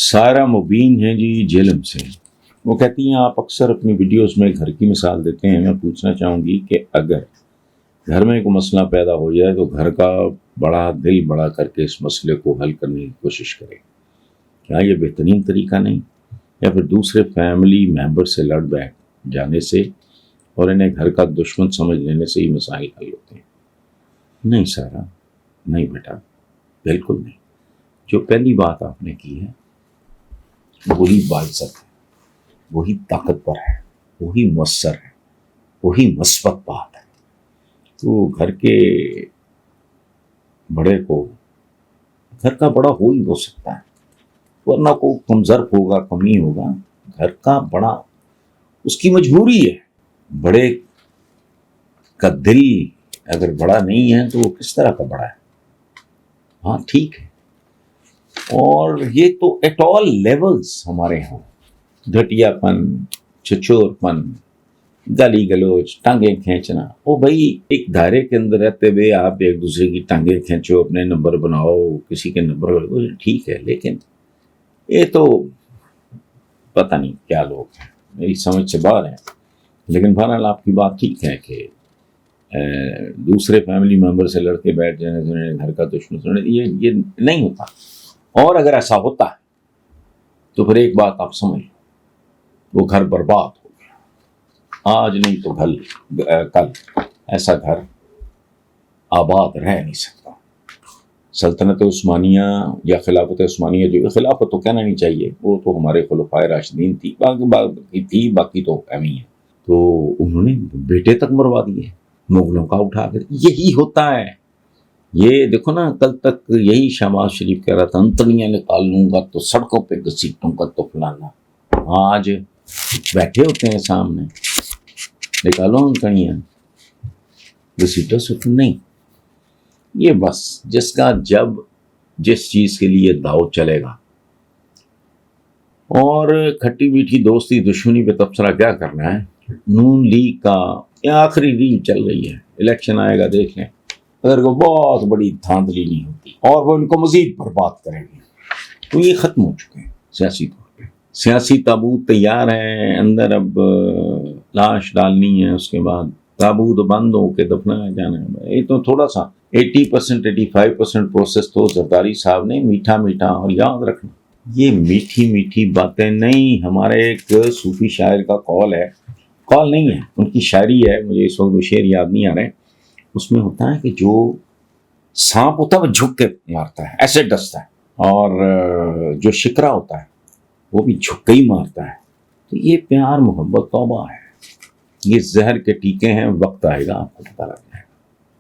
سائرہ مبین ہیں جی جہلم سے، وہ کہتی ہیں آپ اکثر اپنی ویڈیوز میں گھر کی مثال دیتے ہیں، میں پوچھنا چاہوں گی کہ اگر گھر میں کوئی مسئلہ پیدا ہو جائے تو گھر کا بڑا دل بڑا کر کے اس مسئلے کو حل کرنے کی کوشش کرے، کیا یہ بہترین طریقہ نہیں؟ یا پھر دوسرے فیملی ممبر سے لڑ بیٹھ جانے سے اور انہیں گھر کا دشمن سمجھ لینے سے ہی مسائل حل ہوتے ہیں؟ نہیں سارا، نہیں بیٹا، بالکل نہیں۔ جو پہلی بات آپ نے کی ہے وہی باعزت ہے، وہی طاقتور ہے، وہی مؤثر ہے، وہی مثبت بات ہے۔ تو گھر کے بڑے کو گھر کا بڑا ہو ہی ہو سکتا ہے، ورنہ کو کمزور ہوگا، کمی ہوگا۔ گھر کا بڑا اس کی مجبوری ہے، بڑے کا دل اگر بڑا نہیں ہے تو وہ کس طرح کا بڑا ہے؟ ہاں ٹھیک ہے۔ اور یہ تو ایٹ آل لیولز ہمارے ہاں گھٹیا پن، چچور پن، گالی گلوچ، ٹانگیں کھینچنا، وہ بھائی ایک دائرے کے اندر رہتے ہوئے آپ ایک دوسرے کی ٹانگیں کھینچو، اپنے نمبر بناؤ، کسی کے نمبر ٹھیک ہے، لیکن یہ تو پتہ نہیں کیا لوگ ہیں، میری سمجھ سے باہر ہیں۔ لیکن بہرحال آپ کی بات ٹھیک ہے کہ دوسرے فیملی ممبر سے لڑ کے بیٹھ جانے، گھر کا دشمن، یہ نہیں ہوتا۔ اور اگر ایسا ہوتا ہے تو پھر ایک بات آپ سمجھ، وہ گھر برباد ہو گیا، آج نہیں تو کل ایسا گھر آباد رہ نہیں سکتا۔ سلطنت عثمانیہ یا خلافت عثمانیہ، جو خلافت تو کہنا نہیں چاہیے، وہ تو ہمارے خلفائے راشدین تھی، باقی تو اہم ہی ہے۔ تو انہوں نے بیٹے تک مروا دیے مغلوں کا اٹھا کر۔ یہی ہوتا ہے، یہ دیکھو نا، کل تک یہی شہباز شریف کہہ رہا تھا انتڑیاں نکال لوں گا تو سڑکوں پہ گھسیٹوں گا تو فلانا۔ آج بیٹھے ہوتے ہیں سامنے، نکالو انتڑیاں، گھسیٹو سکھ نہیں۔ یہ بس جس کا جب جس چیز کے لیے داؤ چلے گا، اور کھٹی میٹھی دوستی دشمنی پہ تبصرہ کیا کرنا ہے؟ نون لیگ کا یہ آخری ریل چل رہی ہے، الیکشن آئے گا دیکھ لیں، اگر کوئی بہت بڑی دھاندلی نہیں ہوتی اور وہ ان کو مزید برباد کریں گے۔ تو یہ ختم ہو چکے ہیں سیاسی طور پہ، سیاسی تابوت تیار ہے، اندر اب لاش ڈالنی ہے، اس کے بعد تابوت بند ہو کے دفنایا جانا ہے۔ یہ تو تھوڑا سا 80% 85% پروسیس تو زرداری صاحب نے میٹھا میٹھا، اور یاد رکھنا یہ میٹھی میٹھی باتیں نہیں۔ ہمارے ایک صوفی شاعر کا قول نہیں ہے، ان کی شاعری ہے، مجھے اس وقت وہ شعر یاد نہیں آ رہے، اس میں ہوتا ہے کہ جو سانپ ہوتا ہے وہ جھک کے مارتا ہے، ایسے ڈستا ہے، اور جو شکرا ہوتا ہے وہ بھی جھک کے ہی مارتا ہے۔ تو یہ پیار محبت توبہ ہے، یہ زہر کے ٹیکے ہیں، وقت آئے گا آپ کو پتہ لگ جائے گا۔